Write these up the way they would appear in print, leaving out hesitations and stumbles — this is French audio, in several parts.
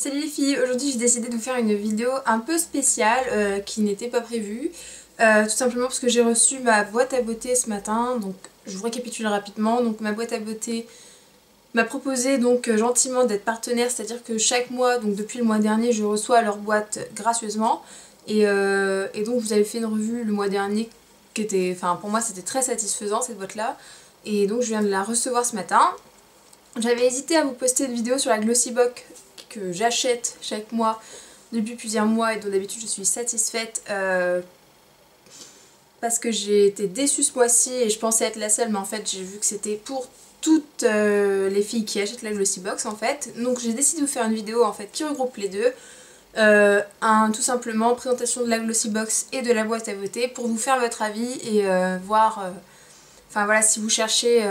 Salut les filles, aujourd'hui j'ai décidé de vous faire une vidéo un peu spéciale qui n'était pas prévue. Tout simplement parce que j'ai reçu ma boîte à beauté ce matin, donc je vous récapitule rapidement. Donc ma boîte à beauté m'a proposé donc gentiment d'être partenaire, c'est-à-dire que chaque mois, donc depuis le mois dernier, je reçois leur boîte gracieusement. Et donc vous avez fait une revue le mois dernier qui était, enfin pour moi c'était très satisfaisant cette boîte là. Et donc je viens de la recevoir ce matin. J'avais hésité à vous poster une vidéo sur la Glossybox que j'achète chaque mois depuis plusieurs mois et dont d'habitude je suis satisfaite parce que j'ai été déçue ce mois-ci et je pensais être la seule, mais en fait j'ai vu que c'était pour toutes les filles qui achètent la Glossybox en fait. Donc j'ai décidé de vous faire une vidéo en fait qui regroupe les deux. Tout simplement présentation de la Glossybox et de la boîte à beauté pour vous faire votre avis et voir enfin voilà, si vous cherchez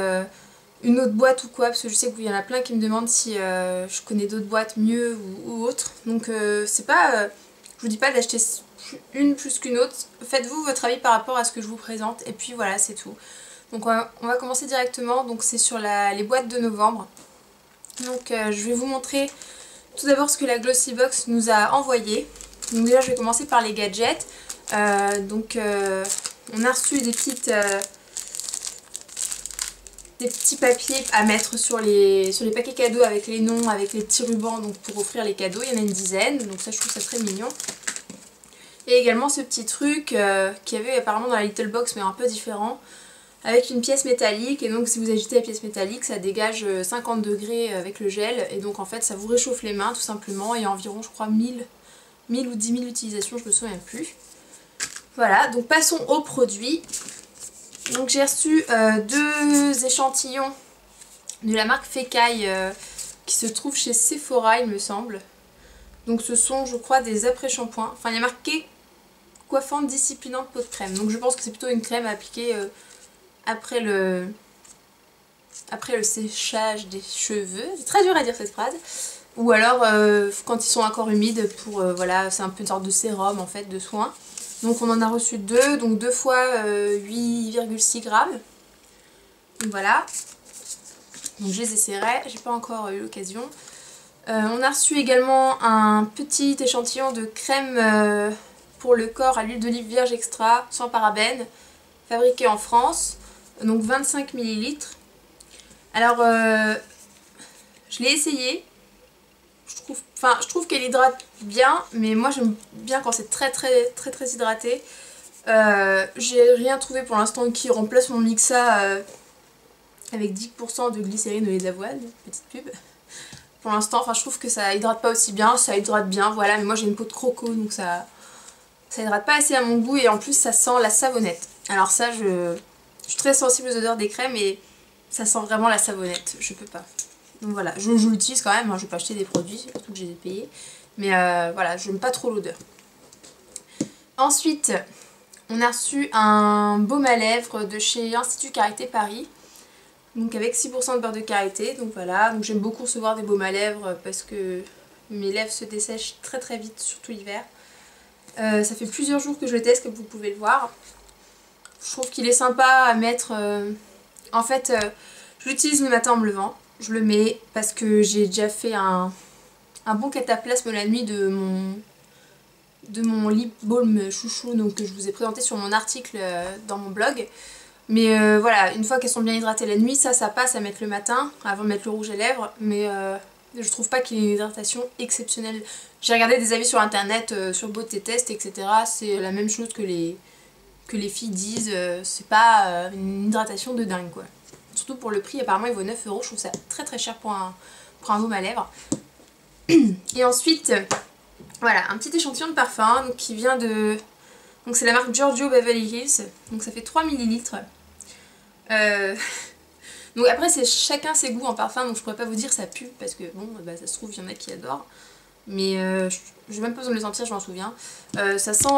une autre boîte ou quoi, parce que je sais qu'il y en a plein qui me demandent si je connais d'autres boîtes mieux ou autres. Donc c'est pas, je vous dis pas d'acheter une plus qu'une autre, faites-vous votre avis par rapport à ce que je vous présente et puis voilà, c'est tout. Donc on va commencer directement, donc c'est sur les boîtes de novembre. Donc je vais vous montrer tout d'abord ce que la Glossybox nous a envoyé. Donc déjà je vais commencer par les gadgets. On a reçu des petits papiers à mettre sur les paquets cadeaux avec les noms, avec les petits rubans donc pour offrir les cadeaux. Il y en a une dizaine, donc ça je trouve ça très mignon. Et également ce petit truc qu'il y avait apparemment dans la Little Box mais un peu différent, avec une pièce métallique. Et donc si vous agitez la pièce métallique ça dégage 50 degrés avec le gel. Et donc en fait ça vous réchauffe les mains tout simplement. Il y a environ je crois 1000 ou 10 000 utilisations, je me souviens plus. Voilà, donc passons au produit. Donc j'ai reçu deux échantillons de la marque Fekkai qui se trouve chez Sephora il me semble. Donc ce sont je crois des après-shampoings. Enfin il y a marqué coiffante disciplinante peau de crème. Donc je pense que c'est plutôt une crème à appliquer après le séchage des cheveux. C'est très dur à dire cette phrase. Ou alors quand ils sont encore humides pour voilà, c'est un peu une sorte de sérum en fait de soin. Donc on en a reçu deux, donc 2 fois 8,6 grammes. Donc voilà. Donc je les essaierai, j'ai pas encore eu l'occasion. On a reçu également un petit échantillon de crème pour le corps à l'huile d'olive vierge extra, sans parabènes, fabriqué en France. Donc 25 ml. Alors je l'ai essayé. Je trouve qu'elle hydrate bien, mais moi j'aime bien quand c'est très hydraté. J'ai rien trouvé pour l'instant qui remplace mon Mixa avec 10% de glycérine au lait d'avoine, petite pub. Pour l'instant, je trouve que ça hydrate pas aussi bien, ça hydrate bien, voilà, mais moi j'ai une peau de croco donc ça hydrate pas assez à mon goût et en plus ça sent la savonnette. Alors ça, je suis très sensible aux odeurs des crèmes et ça sent vraiment la savonnette, je peux pas. Donc voilà, je l'utilise quand même, hein, je vais pas acheter des produits, surtout que j'ai payé. Mais voilà, je n'aime pas trop l'odeur. Ensuite, on a reçu un baume à lèvres de chez Institut Karité Paris. Donc avec 6% de beurre de karité, donc voilà. Donc j'aime beaucoup recevoir des baumes à lèvres parce que mes lèvres se dessèchent très vite, surtout l'hiver. Ça fait plusieurs jours que je le teste, comme vous pouvez le voir. Je trouve qu'il est sympa à mettre... En fait, je l'utilise le matin en me levant. Je le mets parce que j'ai déjà fait un bon cataplasme la nuit de mon lip balm chouchou, donc que je vous ai présenté sur mon article dans mon blog. Mais voilà, une fois qu'elles sont bien hydratées la nuit, ça passe à mettre le matin avant de mettre le rouge à lèvres. Mais je trouve pas qu'il y ait une hydratation exceptionnelle. J'ai regardé des avis sur internet sur Beauté Test, etc. C'est la même chose que les filles disent. C'est pas une hydratation de dingue quoi. Surtout pour le prix, apparemment il vaut 9 €, je trouve ça très cher pour un baume à lèvres. Et ensuite, voilà, un petit échantillon de parfum donc, qui vient de... Donc c'est la marque Giorgio Beverly Hills, donc ça fait 3 ml. Donc après c'est chacun ses goûts en parfum, donc je pourrais pas vous dire ça pue, parce que bon, bah, ça se trouve il y en a qui adorent. Mais j'ai même pas besoin de le sentir, je m'en souviens. Ça sent...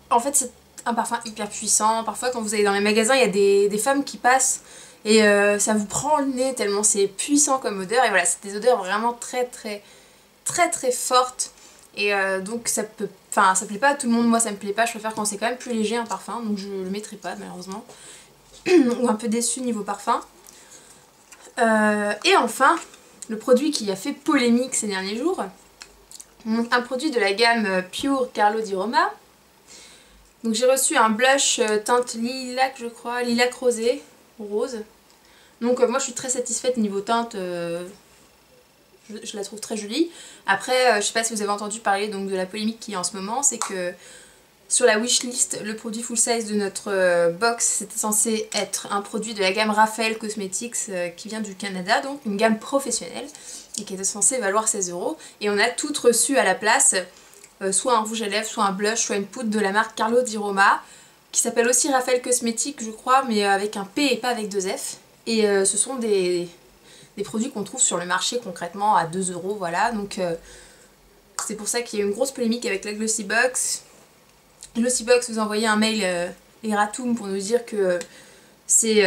En fait c'est un parfum hyper puissant, parfois quand vous allez dans les magasins il y a des femmes qui passent... Et ça vous prend le nez tellement c'est puissant comme odeur. Et voilà, c'est des odeurs vraiment très fortes. Et donc ça peut... Enfin, ça plaît pas à tout le monde. Moi, ça me plaît pas. Je préfère quand c'est quand même plus léger un parfum. Donc je le mettrai pas, malheureusement. Ou un peu déçue niveau parfum. Et enfin, le produit qui a fait polémique ces derniers jours. Donc un produit de la gamme Pure Carlo Di Roma. Donc j'ai reçu un blush teinte lilac je crois, lilac rosé, rose. Donc moi je suis très satisfaite niveau teinte, je la trouve très jolie. Après je sais pas si vous avez entendu parler donc, de la polémique qui est en ce moment, c'est que sur la wishlist, le produit full size de notre box, c'était censé être un produit de la gamme Raphael Cosmetics qui vient du Canada, donc une gamme professionnelle, et qui était censé valoir 16 €. Et on a toutes reçu à la place, soit un rouge à lèvres, soit un blush, soit une poudre de la marque Carlo Di Roma, qui s'appelle aussi Raphael Cosmetics je crois, mais avec un P et pas avec 2 F. Et ce sont des produits qu'on trouve sur le marché concrètement à 2 €, voilà, donc c'est pour ça qu'il y a eu une grosse polémique avec la Glossybox. Glossybox vous envoyait un mail erratum pour nous dire que c'est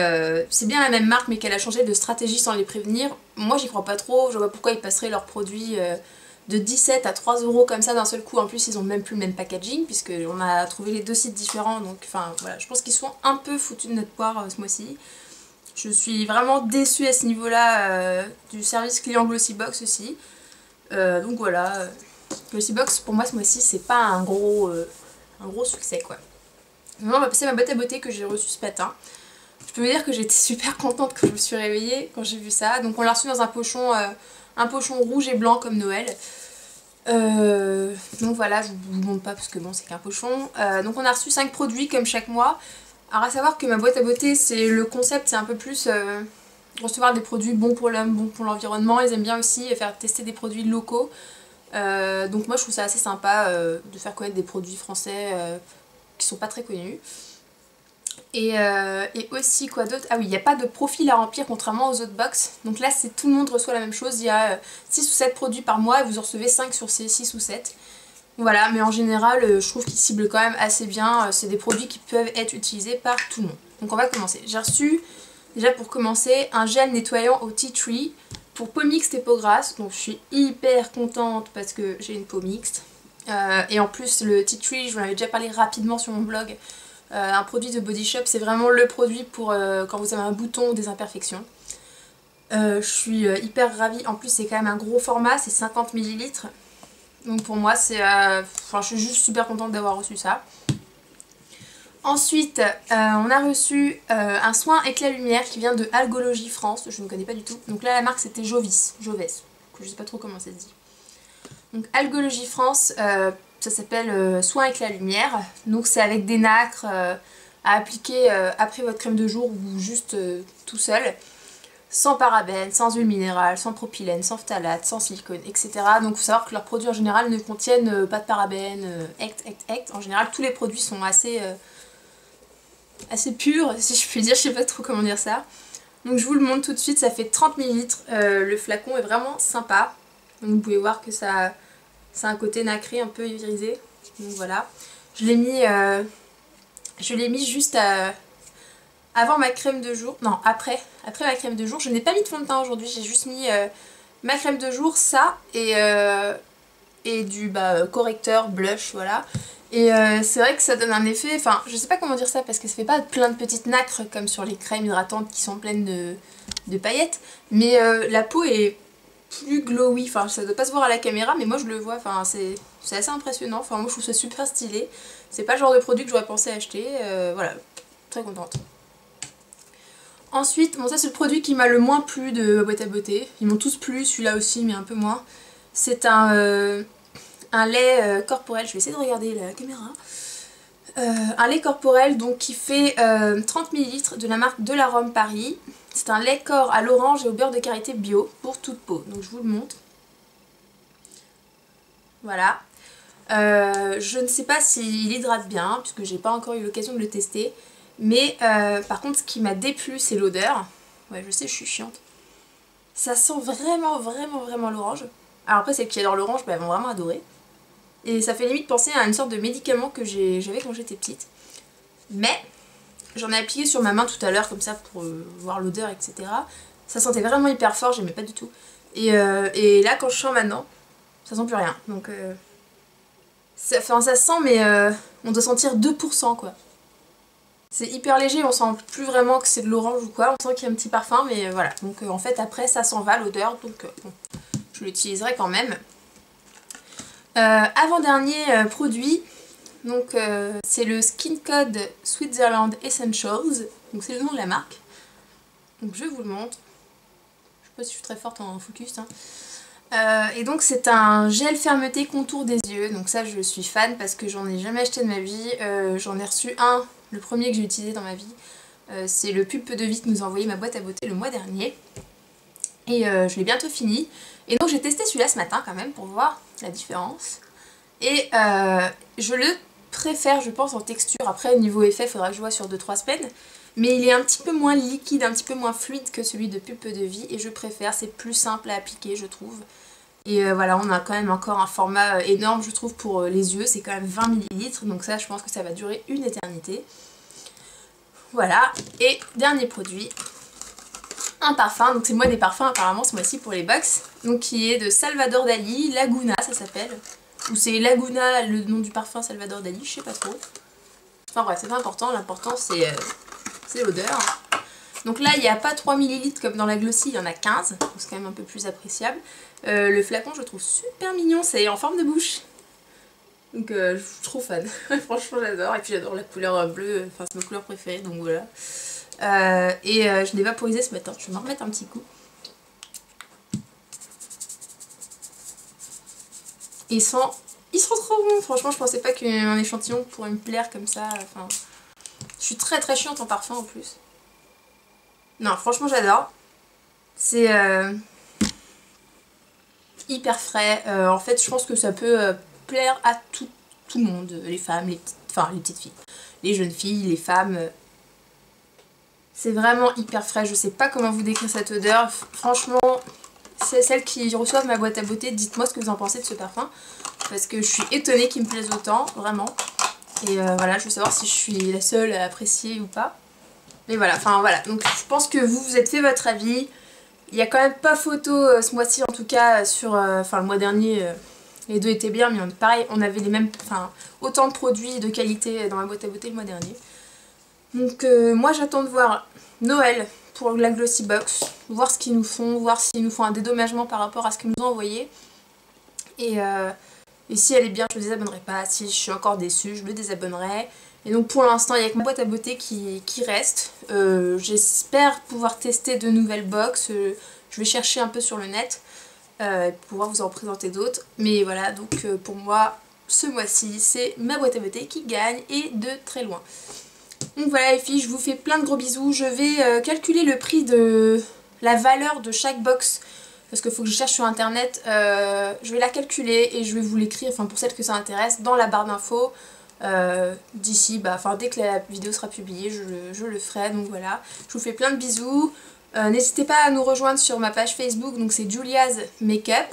bien la même marque mais qu'elle a changé de stratégie sans les prévenir. Moi j'y crois pas trop, je vois pourquoi ils passeraient leurs produits de 17 à 3 € comme ça d'un seul coup. En plus ils ont même plus le même packaging puisque on a trouvé les deux sites différents, donc enfin voilà, je pense qu'ils sont un peu foutus de notre poire ce mois-ci. Je suis vraiment déçue à ce niveau-là du service client Glossybox aussi. Donc voilà, Glossybox pour moi ce mois-ci c'est pas un gros succès quoi. Maintenant on va passer à ma boîte à beauté que j'ai reçue ce matin. Je peux vous dire que j'étais super contente quand je me suis réveillée, quand j'ai vu ça. Donc on l'a reçu dans un pochon rouge et blanc comme Noël. Donc voilà, je vous montre pas parce que bon c'est qu'un pochon. Donc on a reçu 5 produits comme chaque mois. Alors à savoir que ma boîte à beauté, c'est le concept, c'est un peu plus recevoir des produits bons pour l'homme, bons pour l'environnement. Ils aiment bien aussi faire tester des produits locaux. Donc moi je trouve ça assez sympa de faire connaître des produits français qui sont pas très connus. Et aussi quoi d'autre, ah oui, il n'y a pas de profil à remplir contrairement aux autres box. Donc là c'est tout le monde reçoit la même chose, il y a 6 ou 7 produits par mois et vous en recevez 5 sur ces 6 ou 7. Voilà, mais en général je trouve qu'ils ciblent quand même assez bien, c'est des produits qui peuvent être utilisés par tout le monde. Donc on va commencer. J'ai reçu déjà pour commencer un gel nettoyant au tea tree pour peau mixte et peau grasse, donc je suis hyper contente parce que j'ai une peau mixte. Et en plus le tea tree, je vous en avais déjà parlé rapidement sur mon blog, un produit de Body Shop, c'est vraiment le produit pour quand vous avez un bouton ou des imperfections. Je suis hyper ravie, en plus c'est quand même un gros format, c'est 50 ml. Donc pour moi c'est, je suis juste super contente d'avoir reçu ça. Ensuite, on a reçu un soin éclat lumière qui vient de Algologie France, je ne connais pas du tout. Donc là la marque c'était Joves, que je sais pas trop comment ça se dit. Donc Algologie France, ça s'appelle soin éclat lumière. Donc c'est avec des nacres à appliquer après votre crème de jour ou juste tout seul. Sans parabènes, sans huile minérale, sans propylène, sans phtalate, sans silicone, etc. Donc il faut savoir que leurs produits en général ne contiennent pas de parabènes, En général tous les produits sont assez purs, si je puis dire, je sais pas trop comment dire ça. Donc je vous le montre tout de suite, ça fait 30 ml, le flacon est vraiment sympa. Donc vous pouvez voir que ça a un côté nacré un peu irisé. Donc voilà, je l'ai mis juste avant ma crème de jour, non après ma crème de jour. Je n'ai pas mis de fond de teint aujourd'hui, j'ai juste mis ma crème de jour, ça et du correcteur blush, voilà. Et c'est vrai que ça donne un effet, enfin je sais pas comment dire ça parce que ça fait pas plein de petites nacres comme sur les crèmes hydratantes qui sont pleines de paillettes, mais la peau est plus glowy, enfin ça doit pas se voir à la caméra mais moi je le vois, enfin c'est assez impressionnant, enfin moi je trouve ça super stylé, c'est pas le genre de produit que j'aurais pensé acheter, voilà, très contente. Ensuite, bon ça c'est le produit qui m'a le moins plu de ma boîte à beauté, ils m'ont tous plu, celui-là aussi mais un peu moins. C'est un lait corporel, je vais essayer de regarder la caméra. Un lait corporel donc qui fait 30 ml de la marque De l'Arôme Paris. C'est un lait corps à l'orange et au beurre de karité bio pour toute peau, donc je vous le montre. Voilà. Je ne sais pas s'il hydrate bien puisque j'ai pas encore eu l'occasion de le tester. Mais par contre ce qui m'a déplu c'est l'odeur. Ouais je sais je suis chiante. Ça sent vraiment l'orange. Alors après celles qui adorent l'orange elles vont vraiment adorer. Et ça fait limite penser à une sorte de médicament que j'avais quand j'étais petite. Mais j'en ai appliqué sur ma main tout à l'heure comme ça pour voir l'odeur etc. Ça sentait vraiment hyper fort, j'aimais pas du tout. Et là quand je sens maintenant, ça sent plus rien. Donc ça sent mais on doit sentir 2% quoi. C'est hyper léger, on sent plus vraiment que c'est de l'orange ou quoi, on sent qu'il y a un petit parfum mais voilà. Donc en fait après ça s'en va l'odeur, donc bon, je l'utiliserai quand même. Avant-dernier produit, donc c'est le Skin Code Switzerland Essentials, donc c'est le nom de la marque. Donc je vous le montre. Je sais pas si je suis très forte en focus. Hein. Et donc c'est un gel fermeté contour des yeux, donc ça je suis fan parce que j'en ai jamais acheté de ma vie. J'en ai reçu un, le premier que j'ai utilisé dans ma vie. C'est le Pulpe de Vie qui nous a envoyé ma boîte à beauté le mois dernier. Et je l'ai bientôt fini. Et donc j'ai testé celui-là ce matin quand même pour voir la différence. Et je le préfère je pense en texture. Après niveau effet il faudra que je vois sur 2-3 semaines. Mais il est un petit peu moins liquide, un petit peu moins fluide que celui de Pulpe de Vie. Et je préfère, c'est plus simple à appliquer je trouve. Et voilà, on a quand même encore un format énorme je trouve pour les yeux. C'est quand même 20 ml. Donc ça je pense que ça va durer une éternité. Voilà. Et dernier produit. Un parfum, donc c'est moi des parfums apparemment ce mois-ci pour les box, donc qui est de Salvador Dali, Laguna ça s'appelle, ou c'est Laguna le nom du parfum Salvador Dali, je sais pas trop. Enfin bref, c'est pas important, l'important c'est l'odeur. Donc là il n'y a pas 3 ml comme dans la Glossy, il y en a 15, donc c'est quand même un peu plus appréciable. Le flacon je le trouve super mignon, c'est en forme de bouche. Donc je suis trop fan, franchement j'adore, et puis j'adore la couleur bleue, enfin c'est ma couleur préférée donc voilà. Je l'ai vaporisé ce matin, je vais m'en remettre un petit coup. Ils sont trop bons, franchement je pensais pas qu'un échantillon pourrait me plaire comme ça. Enfin, je suis très très chiante en parfum en plus. Non franchement j'adore. C'est hyper frais, en fait je pense que ça peut plaire à tout le monde, les femmes, les petites filles, les jeunes filles, les femmes. C'est vraiment hyper frais, je sais pas comment vous décrire cette odeur, franchement, c'est celles qui reçoivent ma boîte à beauté, dites-moi ce que vous en pensez de ce parfum, parce que je suis étonnée qu'il me plaise autant, vraiment, et voilà, je veux savoir si je suis la seule à apprécier ou pas, mais voilà, enfin voilà, donc je pense que vous vous êtes fait votre avis, il y a quand même pas photo ce mois-ci en tout cas, sur, le mois dernier, les deux étaient bien, mais pareil, on avait les mêmes, autant de produits de qualité dans ma boîte à beauté le mois dernier. Donc moi j'attends de voir Noël pour la Glossy Box, voir ce qu'ils nous font, voir s'ils nous font un dédommagement par rapport à ce qu'ils nous ont envoyé. Et si elle est bien, je ne le désabonnerai pas. Si je suis encore déçue, je le désabonnerai. Et donc pour l'instant, il n'y a que ma boîte à beauté qui reste. J'espère pouvoir tester de nouvelles box. Je vais chercher un peu sur le net pour pouvoir vous en présenter d'autres. Mais voilà, donc pour moi, ce mois-ci, c'est ma boîte à beauté qui gagne et de très loin. Donc voilà les filles, je vous fais plein de gros bisous. Je vais calculer le prix de la valeur de chaque box parce qu'il faut que je cherche sur internet. Je vais la calculer et je vais vous l'écrire, enfin pour celles que ça intéresse, dans la barre d'infos. D'ici, dès que la vidéo sera publiée, je le ferai. Donc voilà, je vous fais plein de bisous. N'hésitez pas à nous rejoindre sur ma page Facebook, donc c'est Julia's Makeup.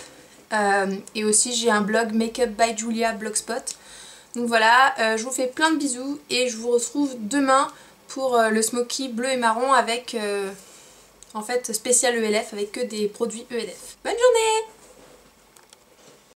Et aussi j'ai un blog Makeup by Julia Blogspot. Donc voilà, je vous fais plein de bisous et je vous retrouve demain pour le smoky bleu et marron avec, en fait, spécial ELF avec que des produits ELF. Bonne journée!